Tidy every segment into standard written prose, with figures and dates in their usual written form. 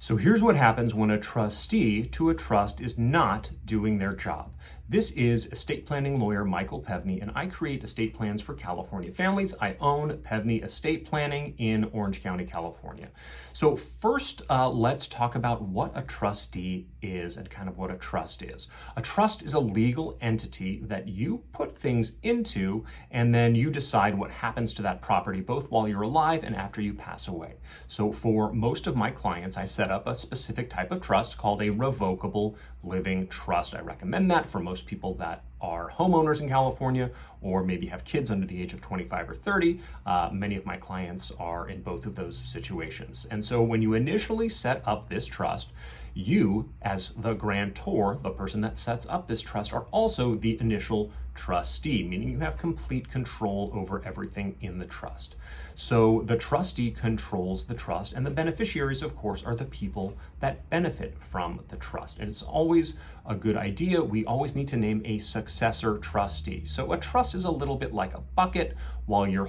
So here's what happens when a trustee to a trust is not doing their job. This is estate planning lawyer Michael Pevney, and I create estate plans for California families. I own Pevney Estate Planning in Orange County, California. So first, let's talk about what a trustee is and kind of what a trust is. A trust is a legal entity that you put things into, and then you decide what happens to that property, both while you're alive and after you pass away. So for most of my clients, I set up a specific type of trust called a revocable living trust. I recommend that for most people that are homeowners in California or maybe have kids under the age of 25 or 30. Many of my clients are in both of those situations. And so when you initially set up this trust, you, as the grantor, the person that sets up this trust, are also the initial trustee, meaning you have complete control over everything in the trust. So the trustee controls the trust, and the beneficiaries, of course, are the people that benefit from the trust. And it's always a good idea. We always need to name a successor trustee. So a trust is a little bit like a bucket. While you're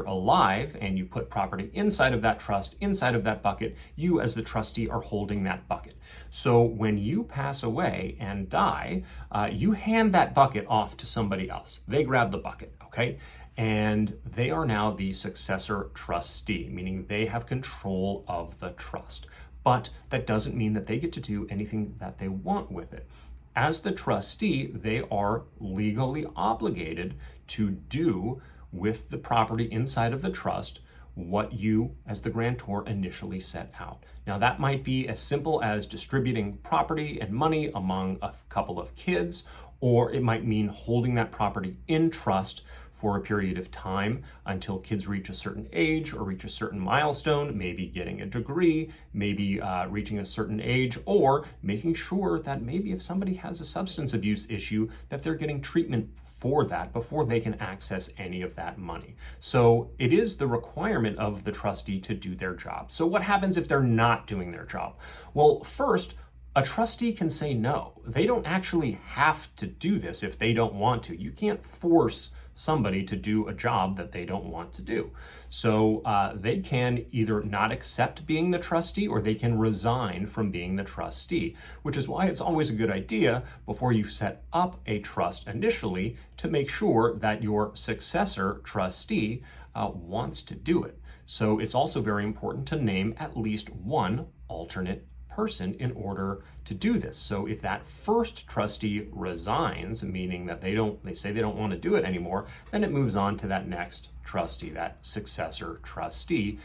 alive and you put property inside of that trust, inside of that bucket, you as the trustee are holding that bucket. So when you pass away and die, you hand that bucket off to somebody else. They grab the bucket, okay? And they are now the successor trustee, meaning they have control of the trust. But that doesn't mean that they get to do anything that they want with it. As the trustee, they are legally obligated to do with the property inside of the trust what you, as the grantor, initially set out. Now, that might be as simple as distributing property and money among a couple of kids, or it might mean holding that property in trust for a period of time until kids reach a certain age or reach a certain milestone, maybe getting a degree, maybe reaching a certain age, or making sure that maybe if somebody has a substance abuse issue, that they're getting treatment for that before they can access any of that money. So it is the requirement of the trustee to do their job. So what happens if they're not doing their job? Well, first, a trustee can say no. They don't actually have to do this if they don't want to. You can't force somebody to do a job that they don't want to do. So they can either not accept being the trustee or they can resign from being the trustee, which is why it's always a good idea before you set up a trust initially to make sure that your successor trustee wants to do it. So it's also very important to name at least one alternate person in order to do this. So if that first trustee resigns, meaning that they say they don't want to do it anymore, then it moves on to that next trustee, that successor trustee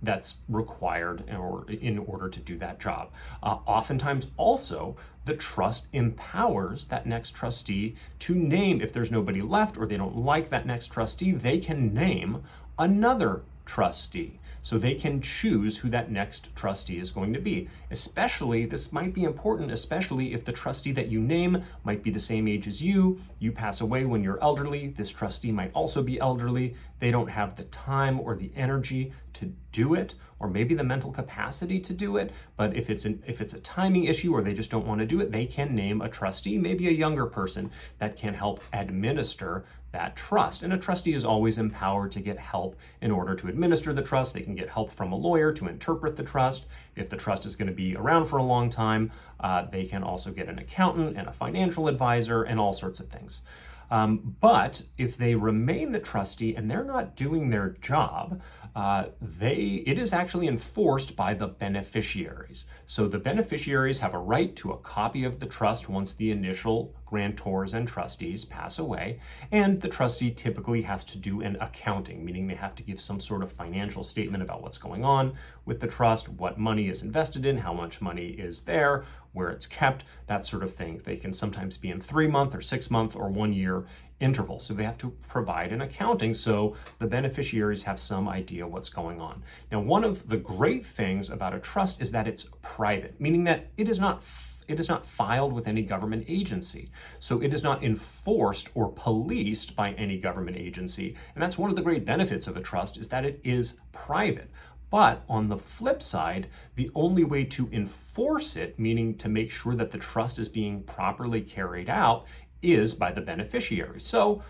that's required or in order to do that job. Oftentimes also, the trust empowers that next trustee to name, if there's nobody left or they don't like that next trustee, they can name another trustee. So they can choose who that next trustee is going to be. Especially, this might be important, especially if the trustee that you name might be the same age as you pass away when you're elderly, this trustee might also be elderly, they don't have the time or the energy to do it, or maybe the mental capacity to do it, but if it's a timing issue or they just don't want to do it, they can name a trustee, maybe a younger person that can help administer that trust. And a trustee is always empowered to get help in order to administer the trust. They can get help from a lawyer to interpret the trust. If the trust is going to be around for a long time, they can also get an accountant and a financial advisor and all sorts of things. But if they remain the trustee and they're not doing their job, it is actually enforced by the beneficiaries. So the beneficiaries have a right to a copy of the trust once the initial grantors and trustees pass away, and the trustee typically has to do an accounting, meaning they have to give some sort of financial statement about what's going on with the trust, what money is invested in, how much money is there, where it's kept, that sort of thing. They can sometimes be in 3-month or 6-month or 1-year intervals. So they have to provide an accounting so the beneficiaries have some idea what's going on. Now, one of the great things about a trust is that it's private, meaning that it is not filed with any government agency. So it is not enforced or policed by any government agency. And that's one of the great benefits of a trust, is that it is private. But on the flip side, the only way to enforce it, meaning to make sure that the trust is being properly carried out, is by the beneficiary. So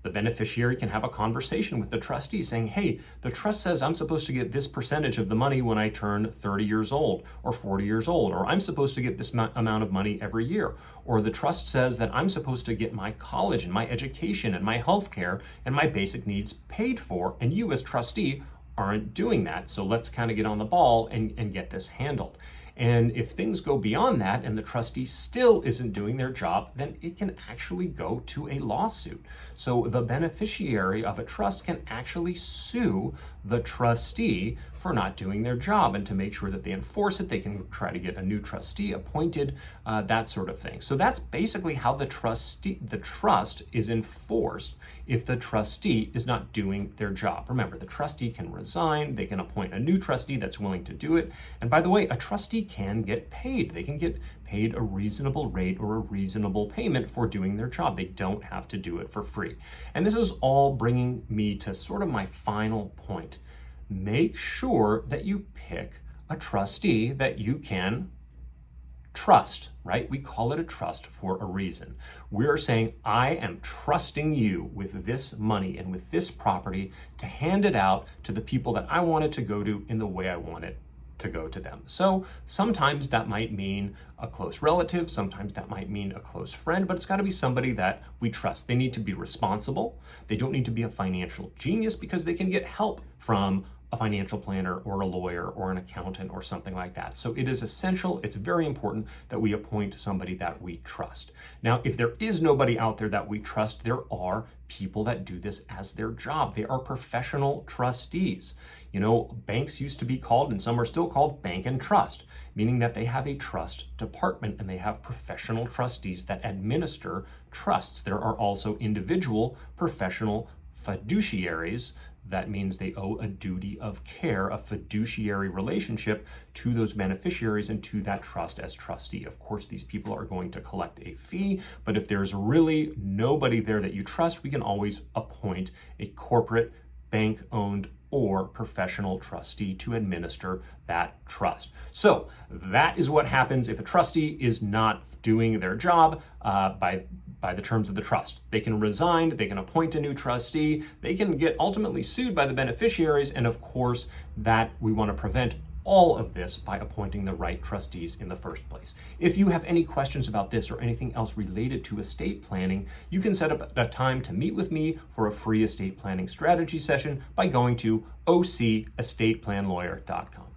The beneficiary can have a conversation with the trustee saying, hey, the trust says I'm supposed to get this percentage of the money when I turn 30 years old or 40 years old, or I'm supposed to get this amount of money every year. Or the trust says that I'm supposed to get my college and my education and my health care and my basic needs paid for, and you as trustee aren't doing that. So let's kind of get on the ball and get this handled. And if things go beyond that and the trustee still isn't doing their job, then it can actually go to a lawsuit. So the beneficiary of a trust can actually sue the trustee for not doing their job, and to make sure that they enforce it, they can try to get a new trustee appointed, that sort of thing. So that's basically how the trust is enforced if the trustee is not doing their job. Remember, the trustee can resign, they can appoint a new trustee that's willing to do it. And by the way, a trustee can get paid. They can get paid a reasonable rate or a reasonable payment for doing their job. They don't have to do it for free. And this is all bringing me to sort of my final point. Make sure that you pick a trustee that you can trust, right? We call it a trust for a reason. We're saying, I am trusting you with this money and with this property to hand it out to the people that I want it to go to in the way I want it to go to them. So sometimes that might mean a close relative, sometimes that might mean a close friend, but it's got to be somebody that we trust. They need to be responsible. They don't need to be a financial genius, because they can get help from a financial planner or a lawyer or an accountant or something like that. So it is essential, it's very important that we appoint somebody that we trust. Now, if there is nobody out there that we trust, there are people that do this as their job. They are professional trustees. You know, banks used to be called, and some are still called, bank and trust, meaning that they have a trust department and they have professional trustees that administer trusts. There are also individual professional fiduciaries. That means they owe a duty of care, a fiduciary relationship to those beneficiaries and to that trust as trustee. Of course, these people are going to collect a fee, but if there's really nobody there that you trust, we can always appoint a corporate, bank-owned, or professional trustee to administer that trust. So that is what happens if a trustee is not doing their job by the terms of the trust. They can resign, they can appoint a new trustee, they can get ultimately sued by the beneficiaries, and of course that we want to prevent all of this by appointing the right trustees in the first place. If you have any questions about this or anything else related to estate planning, you can set up a time to meet with me for a free estate planning strategy session by going to ocestateplanlawyer.com.